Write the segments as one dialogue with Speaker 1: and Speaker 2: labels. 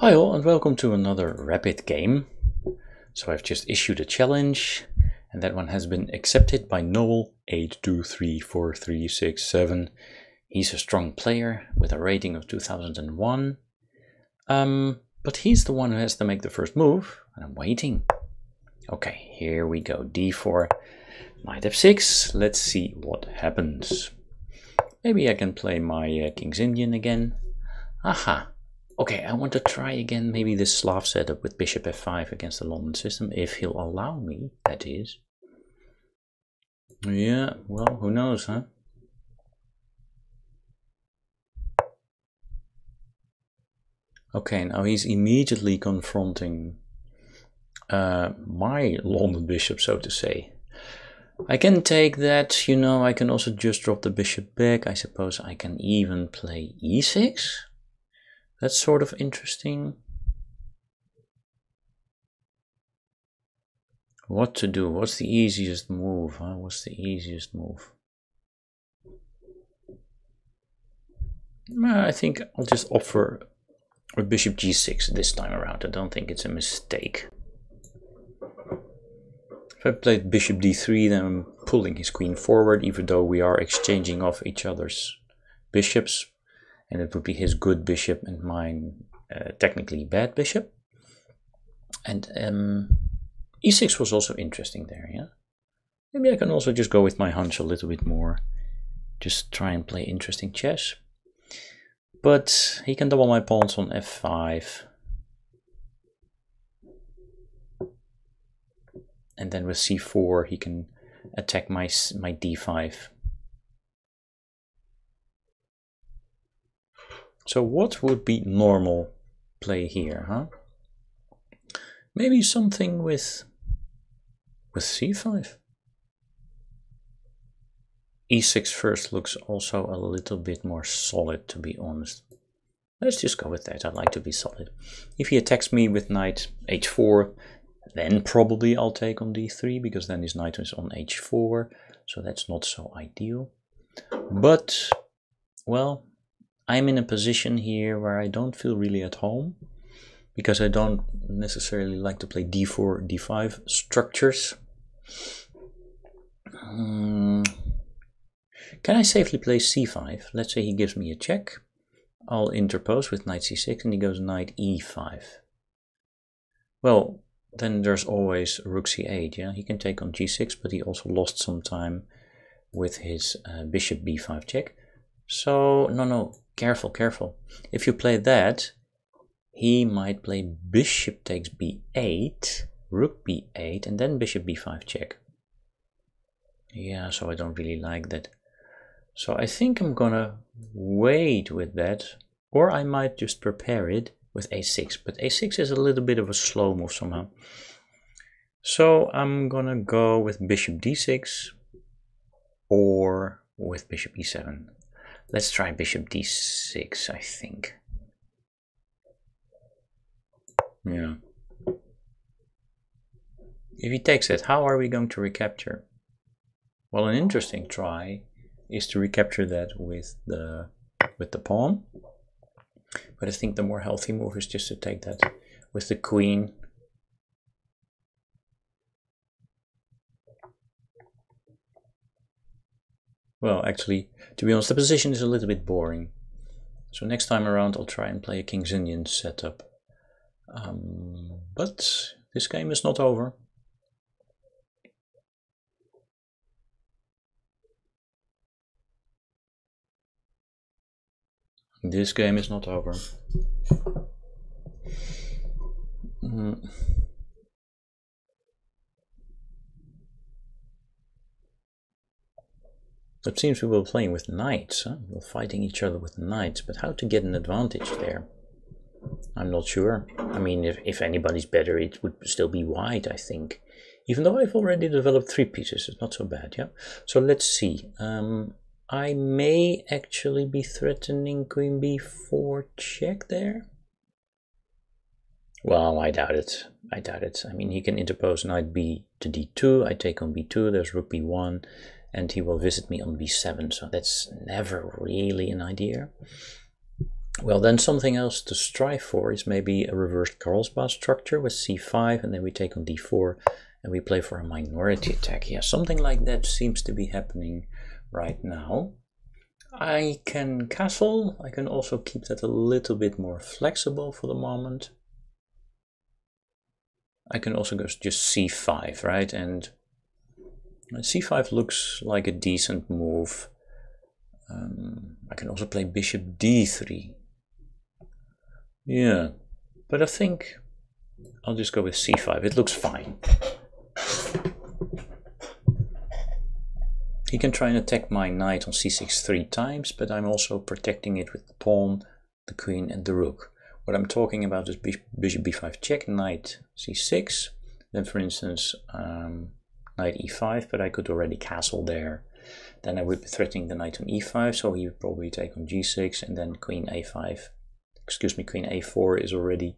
Speaker 1: Hi all and welcome to another rapid game. So I've just issued a challenge and that one has been accepted by Noel 82343667. He's a strong player with a rating of 2001. But he's the one who has to make the first move and I'm waiting. Okay, here we go. D4, knight f6. Let's see what happens. Maybe I can play my King's Indian again. Aha. Okay, I want to try again maybe this Slav setup with bishop f5 against the London system, if he'll allow me, that is. Yeah, well, who knows, huh? Okay, now he's immediately confronting my London bishop, so to say. I can take that, you know, I can also just drop the bishop back. I suppose I can even play e6. That's sort of interesting. What to do? What's the easiest move? Huh? What's the easiest move? I think I'll just offer a bishop g6 this time around. I don't think it's a mistake. If I played bishop d3, then I'm pulling his queen forward, even though we are exchanging off each other's bishops. And it would be his good bishop and mine technically bad bishop. And e6 was also interesting there, yeah? Maybe I can also just go with my hunch a little bit more. Just try and play interesting chess. But he can double my pawns on f5. And then with c4 he can attack my d5. So what would be normal play here, huh? Maybe something with c5. e6 first looks also a little bit more solid, to be honest. Let's just go with that. I'd like to be solid. If he attacks me with knight h4, then probably I'll take on d3, because then his knight is on h4, so that's not so ideal. But, well, I'm in a position here where I don't feel really at home, because I don't necessarily like to play d4, d5 structures. Can I safely play c5? Let's say he gives me a check. I'll interpose with knight c6 and he goes knight e5. Well, then there's always rook c8, yeah? He can take on g6, but he also lost some time with his bishop b5 check. So, no, careful, careful. If you play that, he might play bishop takes b8, rook b8, and then bishop b5 check. Yeah, so I don't really like that. So I think I'm gonna wait with that, or I might just prepare it with a6, but a6 is a little bit of a slow move somehow. So I'm gonna go with bishop d6 or with bishop e7. Let's try bishop d6, I think. Yeah. If he takes it, how are we going to recapture? Well, an interesting try is to recapture that with the pawn. But I think the more healthy move is just to take that with the queen. Well, actually, to be honest, the position is a little bit boring. So next time around I'll try and play a King's Indian setup. But this game is not over. This game is not over. It seems we were playing with knights, huh? We're fighting each other with knights, but how to get an advantage there? I'm not sure. I mean, if anybody's better, it would still be white, I think. Even though I've already developed 3 pieces, it's not so bad, yeah? So let's see. I may actually be threatening queen b4 check there. Well, I doubt it. I doubt it. I mean, he can interpose knight b to d2. I take on b2. There's rook b1. And he will visit me on b7. So that's never really an idea. Well, then something else to strive for is maybe a reversed Carlsbad structure with c5, and then we take on d4 and we play for a minority attack. Yeah, something like that seems to be happening right now. I can castle. I can also keep that a little bit more flexible for the moment. I can also go just c5, right? And c5 looks like a decent move. I can also play bishop d3. Yeah, but I think I'll just go with c5. It looks fine. He can try and attack my knight on c6 3 times, but I'm also protecting it with the pawn, the queen and the rook. What I'm talking about is bishop b5 check, knight c6, then for instance knight e5, but I could already castle there. Then I would be threatening the knight on e5, so he would probably take on g6, and then queen a5, excuse me, queen a4 is already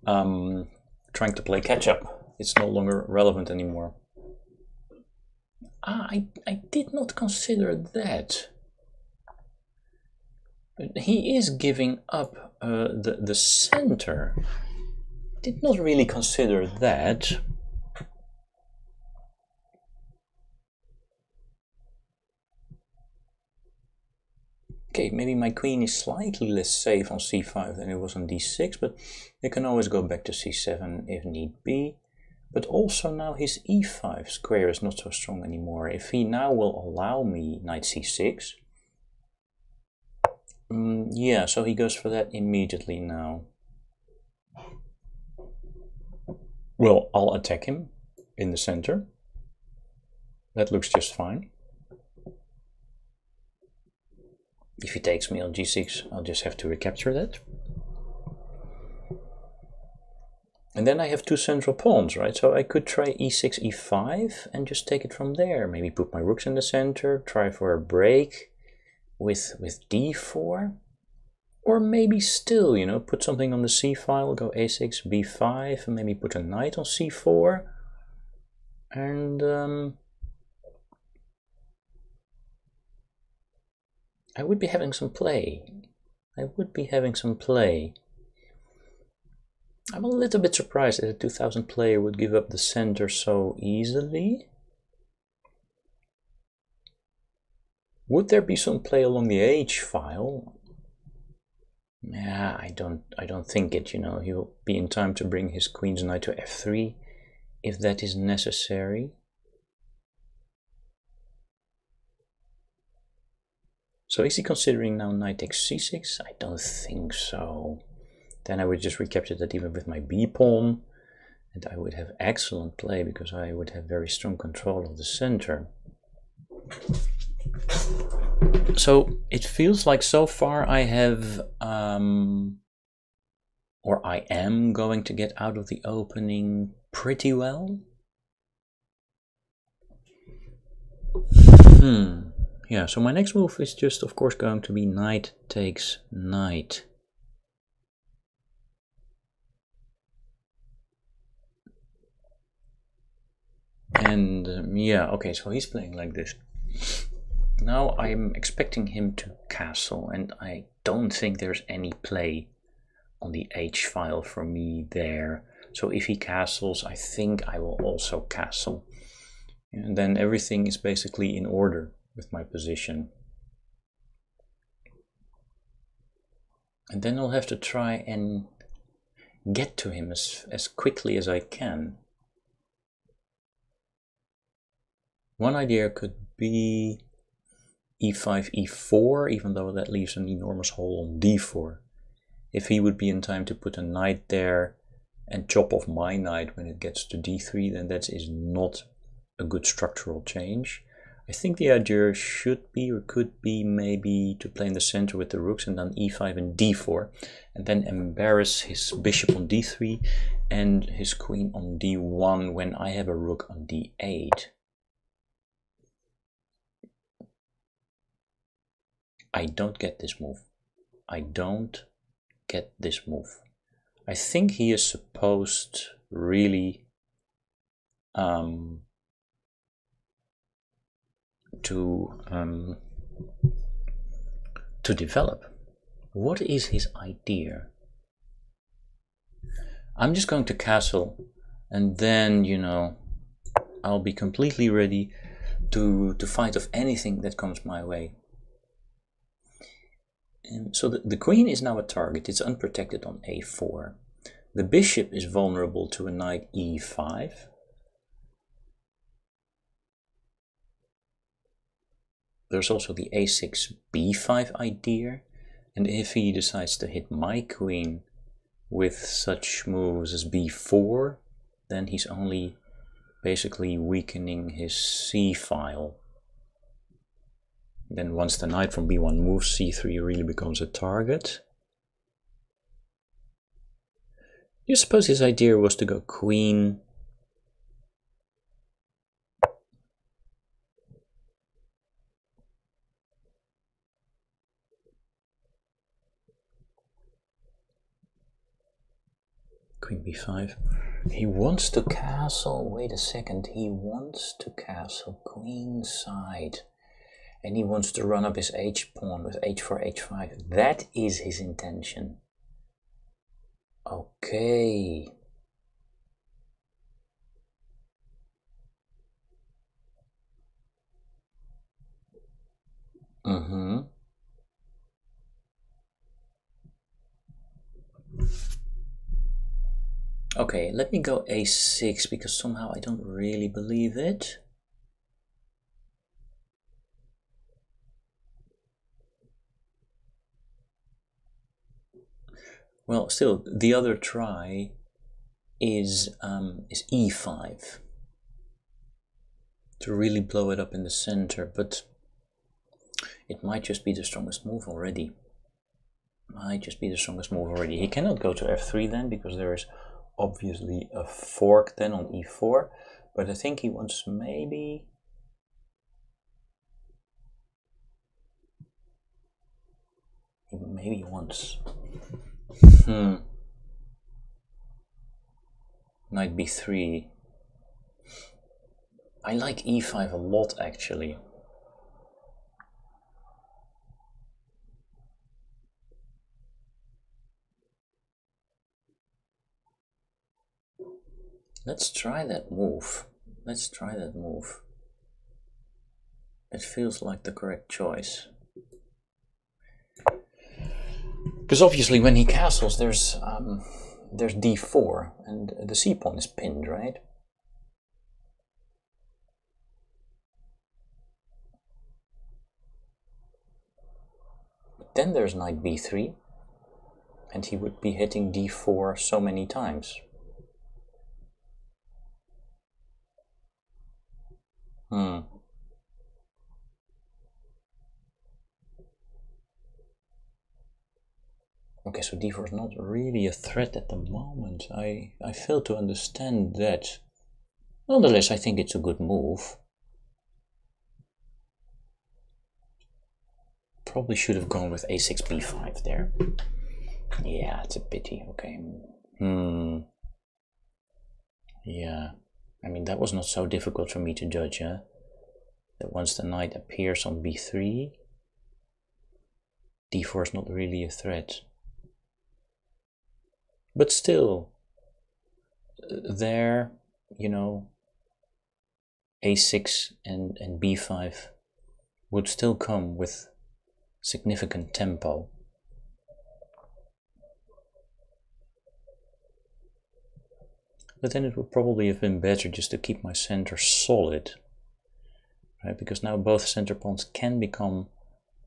Speaker 1: trying to play catch up. It's no longer relevant anymore. I did not consider that. But he is giving up the center. Did not really consider that. Okay, maybe my queen is slightly less safe on c5 than it was on d6, but it can always go back to c7 if need be. But also now his e5 square is not so strong anymore. If he now will allow me knight c6, yeah, so he goes for that immediately now. Well, I'll attack him in the center. That looks just fine. If he takes me on g6, I'll just have to recapture that. And then I have two central pawns, right? So I could try e6, e5 and just take it from there. Maybe put my rooks in the center, try for a break with d4. Or maybe still, you know, put something on the c file, go a6, b5, and maybe put a knight on c4. And I would be having some play. I'm a little bit surprised that a 2000 player would give up the center so easily. Would there be some play along the h file? Yeah, I don't think it, you know. He'll be in time to bring his queen's knight to f3 if that is necessary. So is he considering now knight takes c6? I don't think so. Then I would just recapture that even with my b pawn, and I would have excellent play because I would have very strong control of the center. So it feels like so far I have, or I am going to get out of the opening pretty well. Yeah, so my next move is just, of course, going to be knight takes knight. And yeah, okay, so he's playing like this. Now I'm expecting him to castle, and I don't think there's any play on the h file for me there. So if he castles, I think I will also castle. And then everything is basically in order with my position. And then I'll have to try and get to him as quickly as I can. One idea could be e5, e4, even though that leaves an enormous hole on d4. If he would be in time to put a knight there and chop off my knight when it gets to d3, then that is not a good structural change. I think the idea should be, or could be, maybe to play in the center with the rooks and then e5 and d4, and then embarrass his bishop on d3 and his queen on d1 when I have a rook on d8. I don't get this move. I think he is supposed really to develop. What is his idea? I'm just going to castle, and then, you know, I'll be completely ready to fight off anything that comes my way. And so the queen is now a target. It's unprotected on a4. The bishop is vulnerable to a knight e5. There's also the a6 b5 idea, and if he decides to hit my queen with such moves as b4, then he's only basically weakening his c file. Then once the knight from b1 moves, c3 really becomes a target. You suppose his idea was to go queen, queen b5. He wants to castle, wait a second, he wants to castle queenside. And he wants to run up his h-pawn with h4, h5. That is his intention. Okay. Okay, let me go a6 because somehow I don't really believe it. Well, still, the other try is e5 to really blow it up in the center, but it might just be the strongest move already. He cannot go to f3 then, because there is obviously a fork then on e4, but I think he wants maybe wants knight b3. I like e5 a lot actually. Let's try that move. It feels like the correct choice. Because obviously when he castles there's d4 and the c-pawn is pinned, right? But then there's knight b3 and he would be hitting d4 so many times. Okay, so d4 is not really a threat at the moment. I fail to understand that. Nonetheless, I think it's a good move. Probably should have gone with a6 b5 there. Yeah, it's a pity. Okay. Yeah. I mean, that was not so difficult for me to judge, huh? That once the knight appears on b3, d4 is not really a threat. But still, there, you know, a6 and b5 would still come with significant tempo. But then it would probably have been better just to keep my center solid, right? Because now both center pawns can become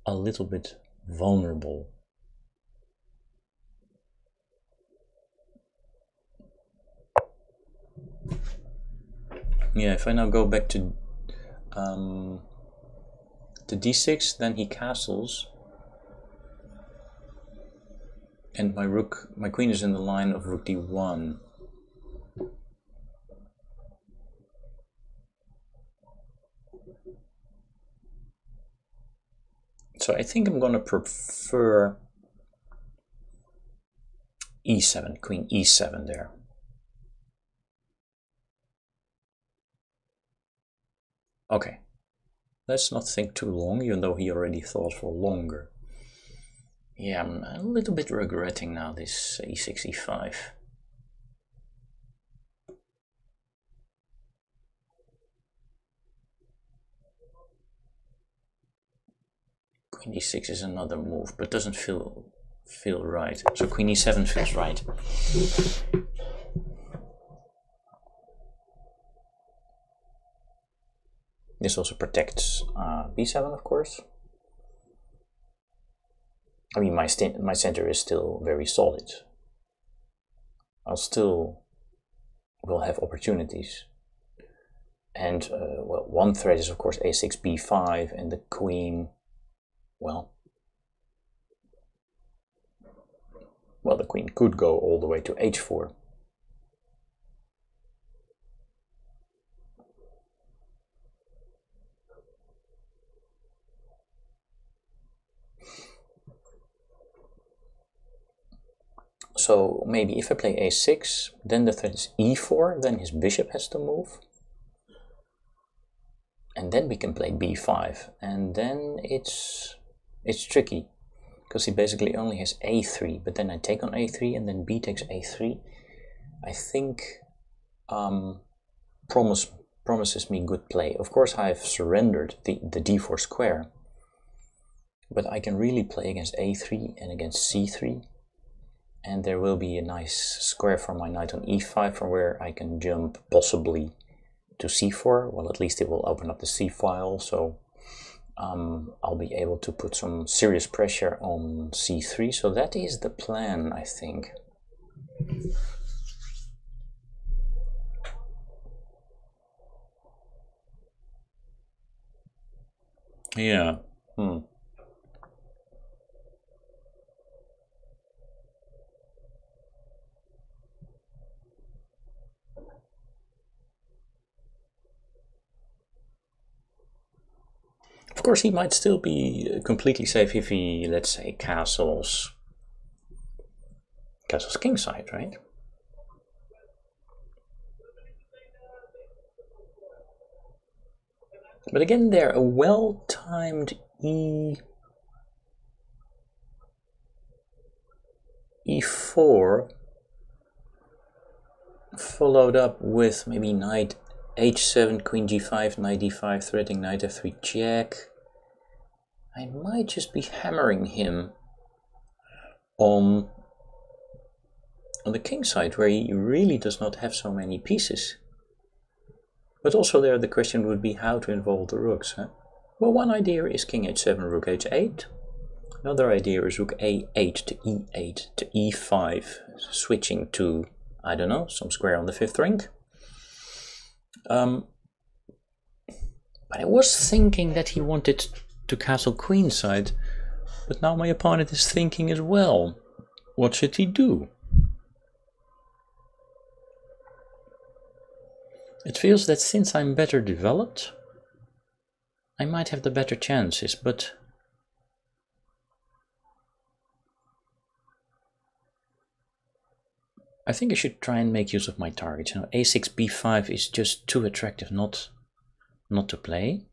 Speaker 1: a little bit vulnerable. Yeah, if I now go back to d6, then he castles, and my queen is in the line of rook d1. So I think I'm going to prefer e7, queen e7 there. Okay, let's not think too long, even though he already thought for longer. Yeah, I'm a little bit regretting now this e6, e5. Queen e6 is another move, but doesn't feel right. So queen e7 feels right. This also protects b7, of course. I mean, my center is still very solid. I'll still will have opportunities. And well, one threat is of course a6, b5, and the queen. Well, the queen could go all the way to h4. So maybe if I play a6, then the threat is e4, then his bishop has to move. And then we can play b5, and then it's tricky, because he basically only has a3, but then I take on a3, and then b takes a3. I think promises me good play. Of course, I've surrendered the d4 square, but I can really play against a3 and against c3, and there will be a nice square for my knight on e5 from where I can jump possibly to c4. Well, at least it will open up the c file, so I'll be able to put some serious pressure on c3. So that is the plan, I think. Yeah. Of course, he might still be completely safe if he, let's say, castles kingside, right? But again, there a well-timed e4 followed up with maybe knight h7, queen g5, knight d5, threatening knight f3 check. I might just be hammering him on the king side, where he really does not have so many pieces. But also there the question would be how to involve the rooks. Huh? Well, one idea is king h7, rook h8. Another idea is rook a8 to e8 to e5, switching to, I don't know, some square on the fifth rank. But I was thinking that he wanted to castle queenside, but now my opponent is thinking as well. What should he do? It feels that since I'm better developed, I might have the better chances, but I think I should try and make use of my targets. You know, a6, b5 is just too attractive not to play.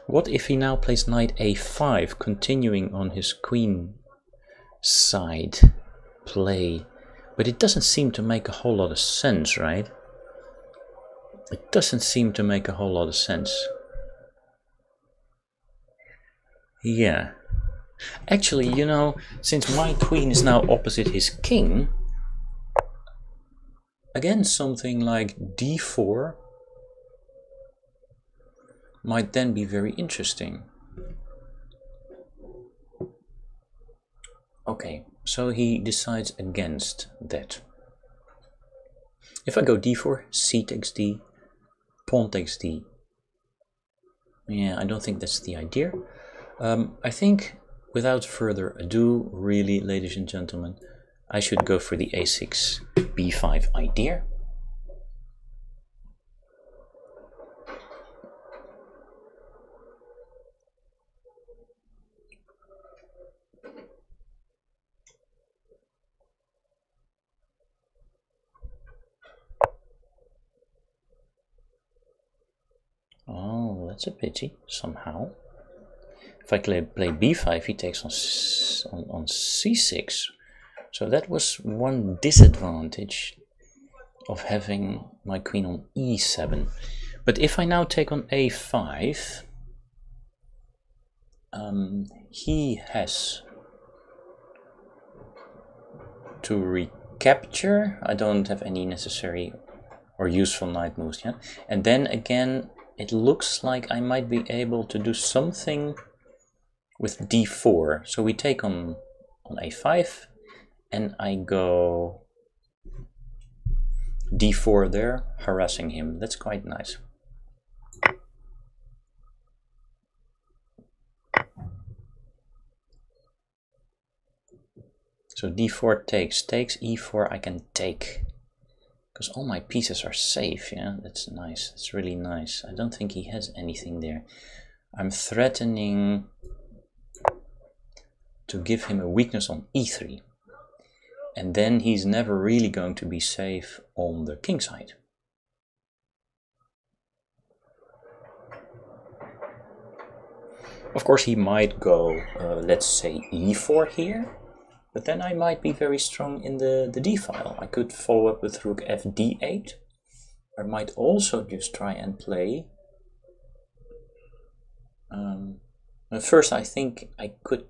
Speaker 1: What if he now plays knight a5, continuing on his queen side play? But it doesn't seem to make a whole lot of sense, right? It doesn't seem to make a whole lot of sense. Yeah. Actually, you know, since my queen is now opposite his king, again something like d4 might then be very interesting. Okay, so he decides against that. If I go d4, c takes d, pawn takes d. Yeah, I don't think that's the idea. I think, without further ado, really, ladies and gentlemen, I should go for the a6, b5 idea. that's a pity, somehow. If I play b5, he takes on c6. So that was one disadvantage of having my queen on e7. But if I now take on a5, he has to recapture. I don't have any necessary or useful knight moves yet. And then again, it looks like I might be able to do something with d4. So we take on a5, and I go d4 there, harassing him. That's quite nice. So d4 takes, e4 I can take. Because all my pieces are safe, yeah? That's nice, that's really nice. I don't think he has anything there. I'm threatening to give him a weakness on e3. And then he's never really going to be safe on the king side. Of course he might go, let's say e4 here. But then I might be very strong in the d file. I could follow up with rook f d8. I might also just try and play. At first I think I could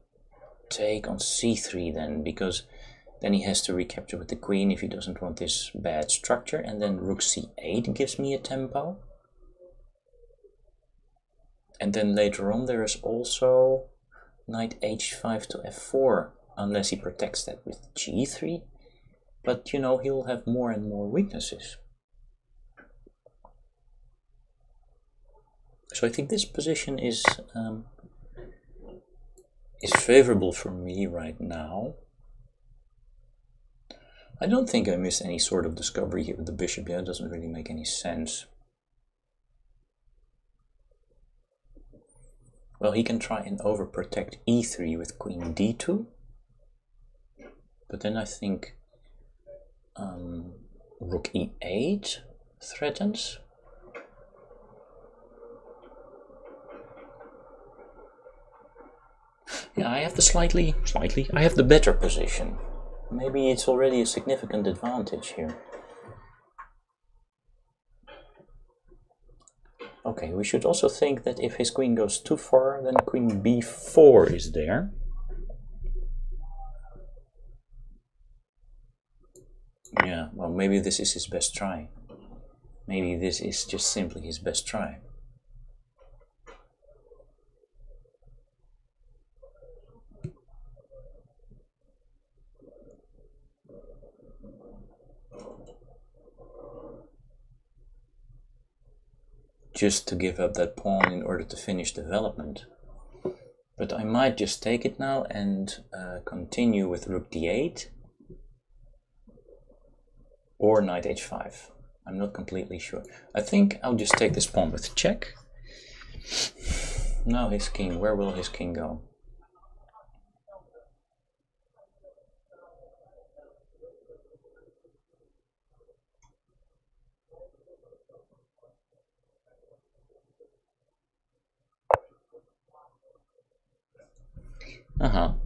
Speaker 1: take on c3 then, because then he has to recapture with the queen if he doesn't want this bad structure. And then rook c8 gives me a tempo. And then later on there is also knight h5 to f4. Unless he protects that with g3, but you know, he'll have more and more weaknesses. So I think this position is favorable for me right now. I don't think I missed any sort of discovery here with the bishop. Yeah, it doesn't really make any sense. Well, he can try and overprotect e3 with queen d2. But then I think rook e8 threatens. Yeah, I have the I have the better position. Maybe it's already a significant advantage here. Okay, we should also think that if his queen goes too far, then queen b4 is there. Yeah, well, maybe this is his best try. Maybe this is just simply his best try. Just to give up that pawn in order to finish development. But I might just take it now and continue with rook d8 or knight h5. I'm not completely sure. I think I'll just take this pawn with check. Now his king, where will his king go?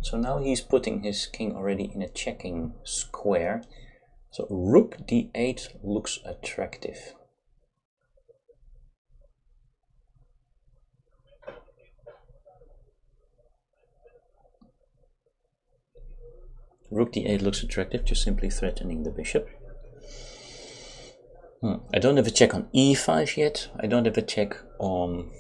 Speaker 1: So now he's putting his king already in a checking square. So rook d8 looks attractive. Rook d8 looks attractive, just simply threatening the bishop. I don't have a check on e5 yet. I don't have a check on...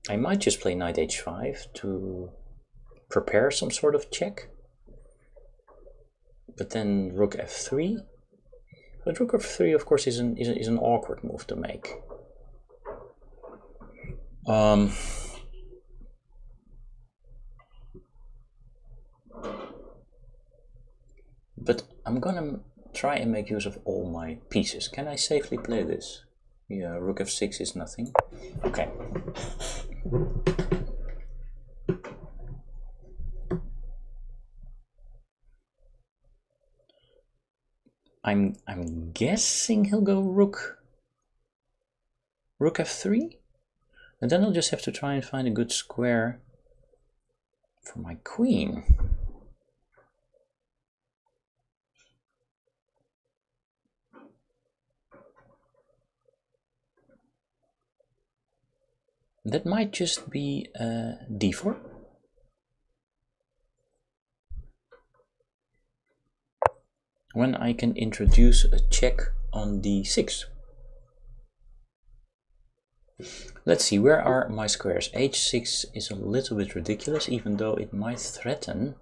Speaker 1: I might just play knight h5 to prepare some sort of check. But then rook f3. But rook f3, of course, is an awkward move to make. But I'm gonna try and make use of all my pieces. Can I safely play this? Yeah, rook f6 is nothing. Okay. I'm guessing he'll go rook f3, and then I'll just have to try and find a good square for my queen. That might just be d4. When I can introduce a check on d6. Let's see, where are my squares? h6 is a little bit ridiculous, even though it might threaten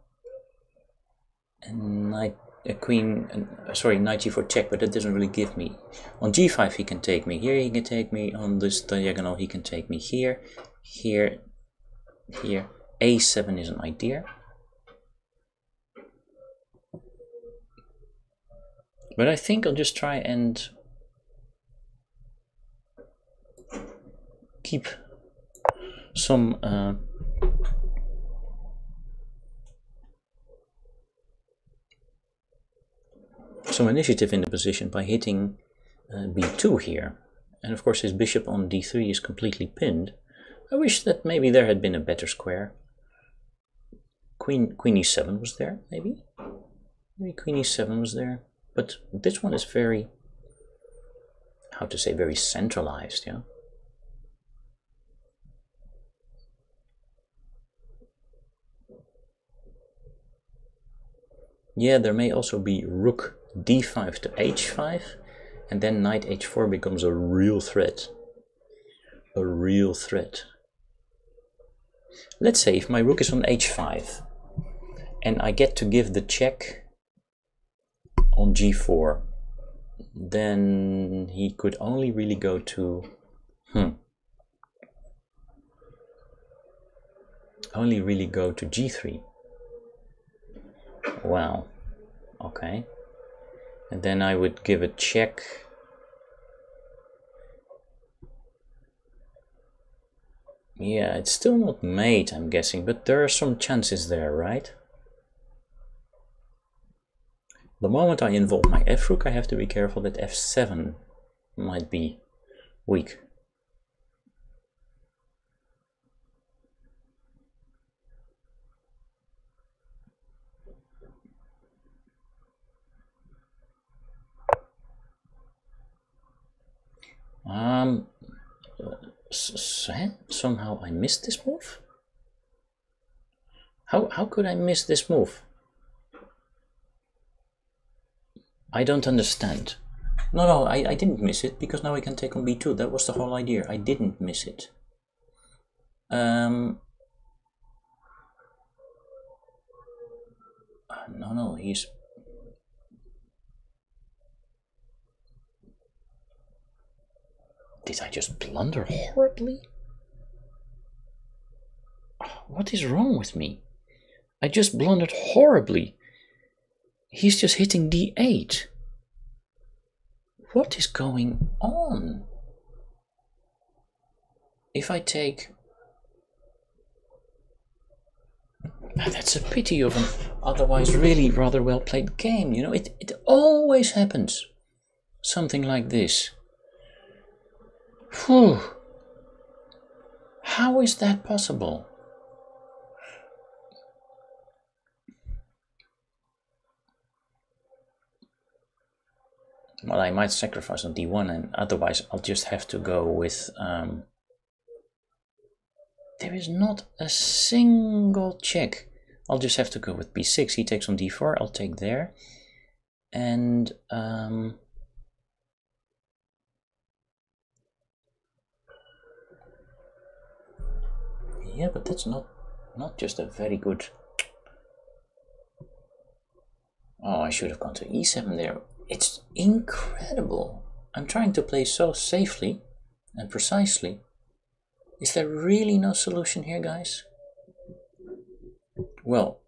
Speaker 1: knight g4 check, but that doesn't really give me. On g5 he can take me here, he can take me on this diagonal, he can take me here, here, here. a7 is an idea. But I think I'll just try and keep some initiative in the position by hitting b2 here. And of course his bishop on d3 is completely pinned. I wish that maybe there had been a better square. Queen e7 was there, maybe? Maybe queen e7 was there. But this one is very, how to say, very centralized, yeah? Yeah, there may also be rook d5 to h5, and then knight h4 becomes a real threat. A real threat. Let's say if my rook is on h5, and I get to give the check on g4, then he could only really go to g3. Wow, okay. And then I would give a check. Yeah, it's still not mate, I'm guessing, but there are some chances there, right? The moment I involve my f-rook, I have to be careful that f7 might be weak. Somehow I missed this move? How could I miss this move? I don't understand. No, I didn't miss it, because now I can take on b2. That was the whole idea. I didn't miss it. No, he's... Did I just blunder horribly? What is wrong with me? I just blundered horribly. He's just hitting d8. What is going on? If I take... That's a pity of an otherwise really rather well played game. You know, it always happens. Something like this. Whew. How is that possible? Well, I might sacrifice on d1, and otherwise I'll just have to go with... There is not a single check. I'll just have to go with b6. He takes on d4, I'll take there. And... yeah, but that's not just a very good... Oh, I should have gone to e7 there. It's incredible. I'm trying to play so safely and precisely. Is there really no solution here, guys? Well,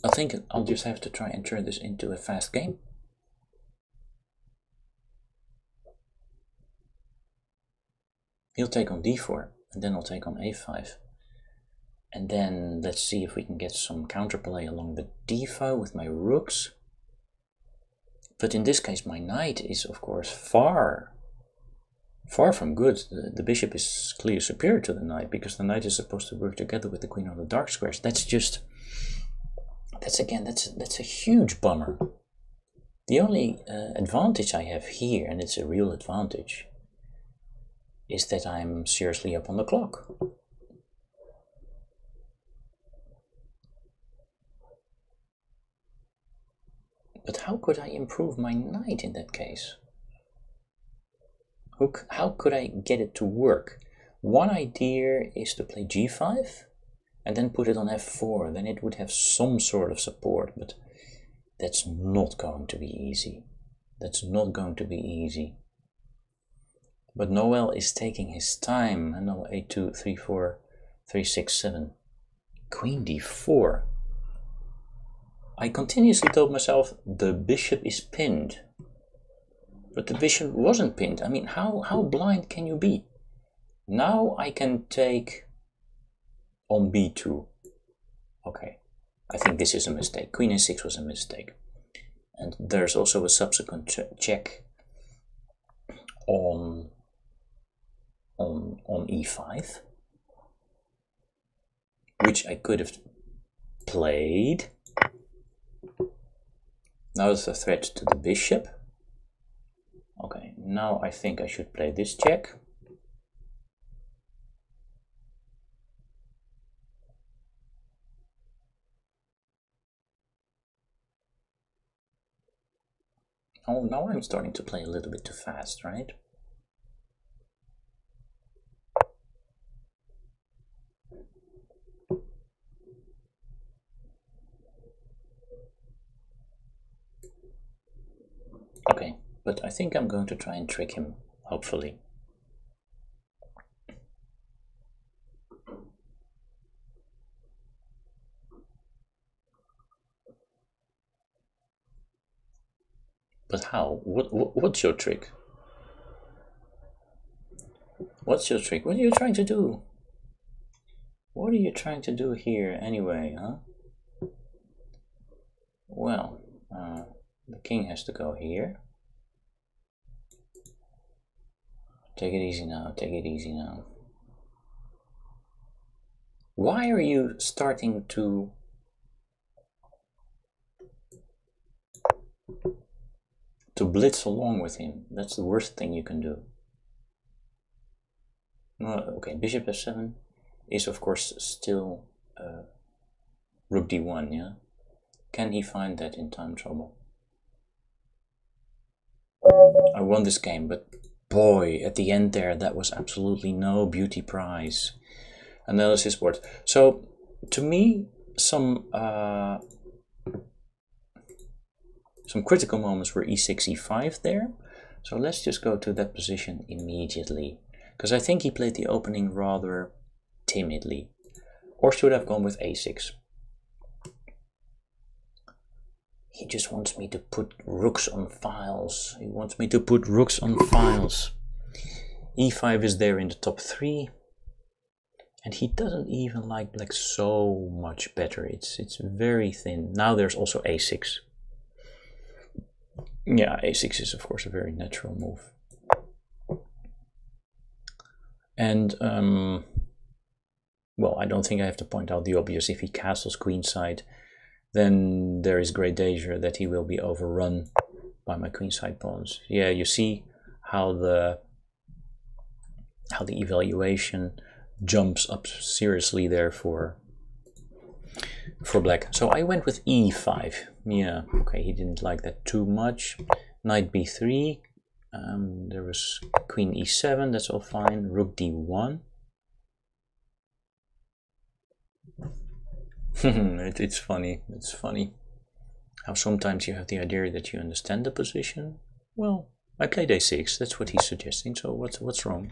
Speaker 1: I think I'll just have to try and turn this into a fast game. He'll take on d4, and then I'll take on a5. And then let's see if we can get some counterplay along the d file with my rooks. But in this case my knight is of course far from good. The bishop is clearly superior to the knight, because the knight is supposed to work together with the queen on the dark squares. That's a huge bummer. The only advantage I have here, and it's a real advantage, is that I'm seriously up on the clock. But how could I improve my knight in that case? How could I get it to work? One idea is to play g5 and then put it on f4. Then it would have some sort of support, but that's not going to be easy. That's not going to be easy. But Noel is taking his time. And now a2, 3-4, 3-6, 7. Queen d4. I continuously told myself the bishop is pinned. But the bishop wasn't pinned. I mean, how blind can you be? Now I can take on b2. Okay, I think this is a mistake. Queen a6 was a mistake. And there's also a subsequent check on e5, which I could have played. Now there's a threat to the bishop. Okay, now I think I should play this check. Oh, now I'm starting to play a little bit too fast, right? Okay, but I think I'm going to try and trick him, hopefully. But how? What's your trick? What's your trick? What are you trying to do? What are you trying to do here anyway, huh? Well, the king has to go here. Take it easy now, take it easy now. Why are you starting to blitz along with him? That's the worst thing you can do. Okay, bishop f7 is of course still rook d1, yeah? Can he find that in time trouble? I won this game, but boy, at the end there, that was absolutely no beauty prize. Analysis board. So, to me, some critical moments were e6, e5 there. So let's just go to that position immediately, because I think he played the opening rather timidly, or should have gone with a6. He just wants me to put rooks on files. He wants me to put rooks on files. e5 is there in the top 3. And he doesn't even like black so much better. It's very thin. Now there's also a6. Yeah, a6 is of course a very natural move. And, well, I don't think I have to point out the obvious. If he castles queenside, then there is great danger that he will be overrun by my queenside pawns. Yeah, you see how the evaluation jumps up seriously there for black. So I went with e5. Yeah, okay, he didn't like that too much. Knight b3. There was queen e7, that's all fine. Rook d1. It's funny. It's funny how sometimes you have the idea that you understand the position. Well, I played a6. That's what he's suggesting. So what's wrong?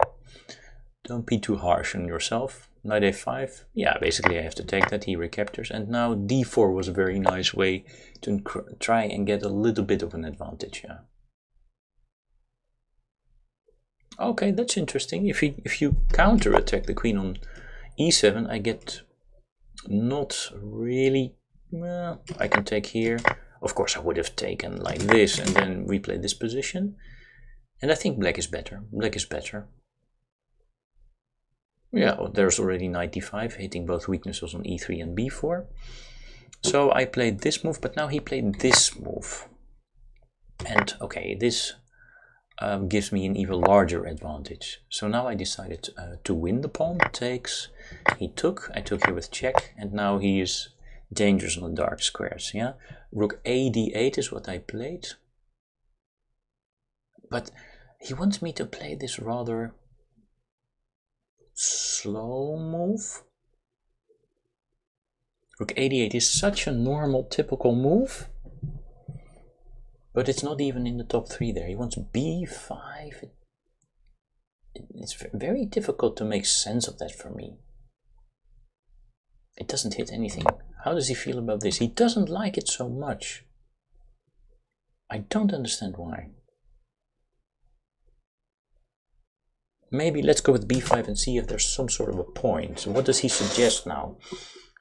Speaker 1: Don't be too harsh on yourself. Knight a5. Yeah, basically I have to take that. He recaptures. And now d4 was a very nice way to try and get a little bit of an advantage. Yeah. Okay, that's interesting. If you counter-attack the queen on e7, I get Not really. Well, I can take here. Of course, I would have taken like this and then replay this position. And I think black is better. Black is better. Yeah, there's already knight d5, hitting both weaknesses on e3 and b4. So I played this move, but now he played this move. And okay, this gives me an even larger advantage. So now I decided to win the pawn. Takes, he took, I took here with check, and now he is dangerous on the dark squares. Yeah, rook a d8 is what I played. But he wants me to play this rather slow move. Rook a d8 is such a normal, typical move. But it's not even in the top 3 there. He wants b5. It's very difficult to make sense of that for me. It doesn't hit anything. How does he feel about this? He doesn't like it so much. I don't understand why. Maybe let's go with b5 and see if there's some sort of a point. So what does he suggest now?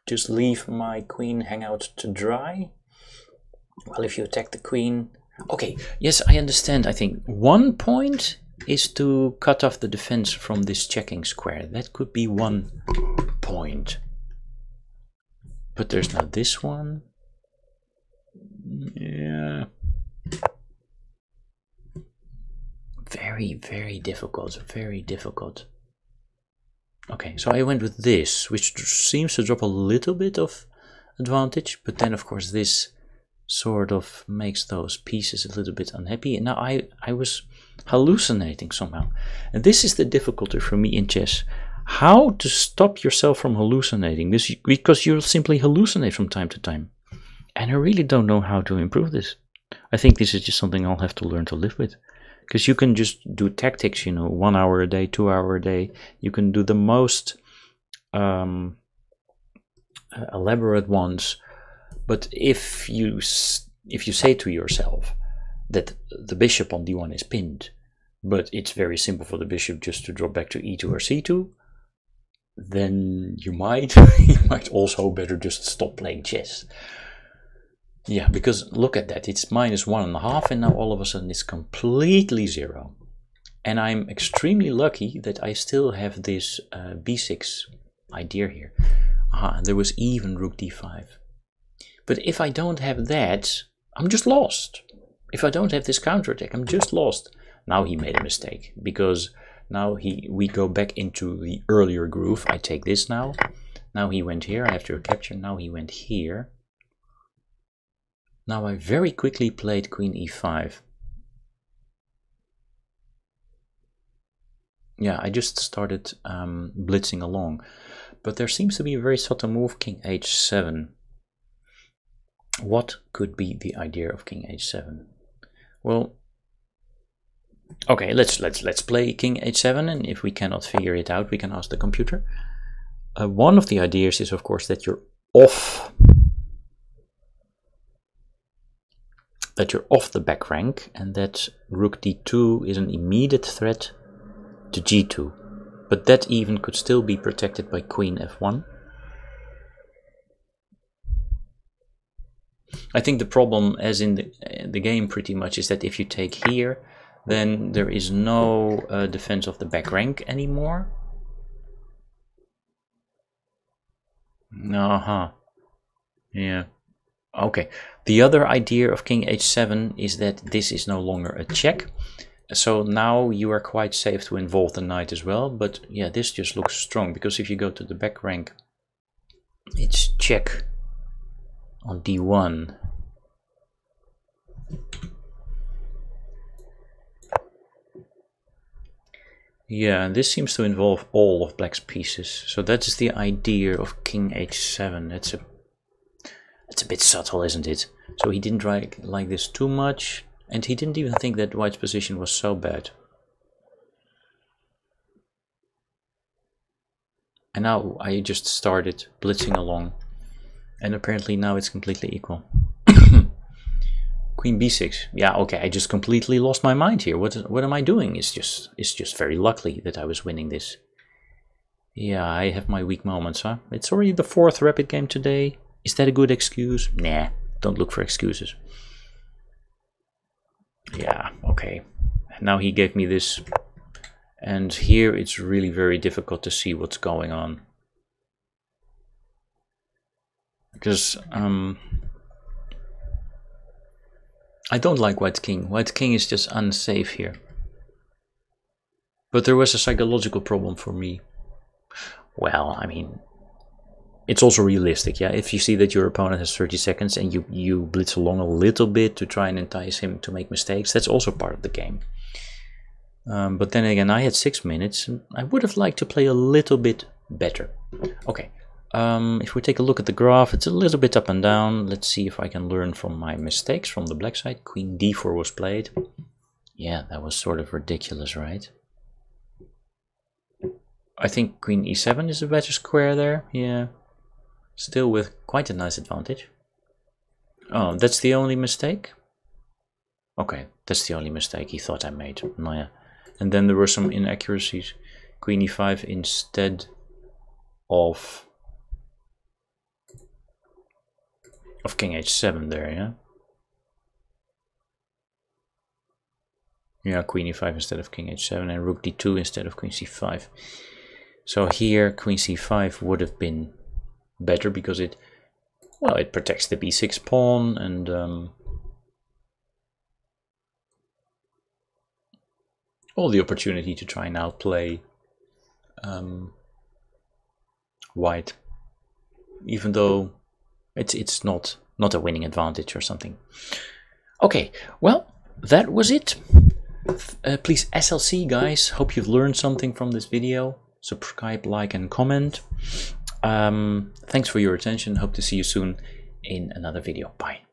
Speaker 1: Just leave my queen hang out to dry? Well, if you attack the queen... Okay, yes, I understand. I think one point is to cut off the defense from this checking square. That could be one point. But there's not this one. Yeah. Very, very difficult. Very difficult. Okay, so I went with this, which seems to drop a little bit of advantage. But then, of course, this sort of makes those pieces a little bit unhappy. And now I was hallucinating somehow. And this is the difficulty for me in chess. How to stop yourself from hallucinating. Because you'll simply hallucinate from time to time. And I really don't know how to improve this. I think this is just something I'll have to learn to live with. Because you can just do tactics, you know, 1 hour a day, 2 hour a day. You can do the most elaborate ones. But if you say to yourself that the bishop on d1 is pinned, but it's very simple for the bishop just to drop back to e2 or c2, then you might also better just stop playing chess. Yeah, because look at that, it's -1.5 and now all of a sudden it's completely 0. And I'm extremely lucky that I still have this b6 idea here. And there was even rook d5. But if I don't have that, I'm just lost. If I don't have this counterattack, I'm just lost. Now he made a mistake, because now we go back into the earlier groove. I take this now. Now he went here, I have to capture. Now he went here. Now I very quickly played queen e5. Yeah, I just started blitzing along. But there seems to be a very subtle move, king h7. What could be the idea of king h7? Well, okay, let's play king h7, and if we cannot figure it out, we can ask the computer. One of the ideas is, of course, that you're off the back rank, and that rook d2 is an immediate threat to g2. But that even could still be protected by queen f1. I think the problem, as in the game pretty much, is that if you take here, then there is no defense of the back rank anymore. Yeah. Okay. The other idea of king h7 is that this is no longer a check. So now you are quite safe to involve the knight as well. But yeah, this just looks strong, because if you go to the back rank, it's check on d1. Yeah, and this seems to involve all of black's pieces. So that's the idea of king h7. It's a bit subtle, isn't it? So he didn't like this too much, and he didn't even think that white's position was so bad. And now I just started blitzing along, and apparently now it's completely equal. Queen b6. Yeah, okay, I just completely lost my mind here. What am I doing? It's just very lucky that I was winning this. Yeah, I have my weak moments, huh? It's already the 4th rapid game today. Is that a good excuse? Nah, don't look for excuses. Yeah, okay. Now he gave me this. And here it's really very difficult to see what's going on. Because I don't like White King. White King is just unsafe here. But there was a psychological problem for me. Well, I mean, it's also realistic, yeah? If you see that your opponent has 30 seconds and you blitz along a little bit to try and entice him to make mistakes, that's also part of the game. But then again, I had 6 minutes and I would have liked to play a little bit better. Okay, if we take a look at the graph, it's a little bit up and down. Let's see if I can learn from my mistakes from the black side. Queen d4 was played. Yeah, that was sort of ridiculous, right? I think Queen e7 is a better square there, yeah. Still with quite a nice advantage. Oh, that's the only mistake? Okay, that's the only mistake he thought I made. No, yeah. And then there were some inaccuracies. Queen e5 instead of King h7 there, yeah? Yeah, Queen e5 instead of King h7 and Rook d2 instead of Queen c5. So here Queen c5 would have been better because it protects the b6 pawn and all the opportunity to try and outplay white, even though it's not a winning advantage or something. Okay, well, that was it. Please SLC, guys. Hope you've learned something from this video. Subscribe, like, and comment. Thanks for your attention. Hope to see you soon in another video. Bye.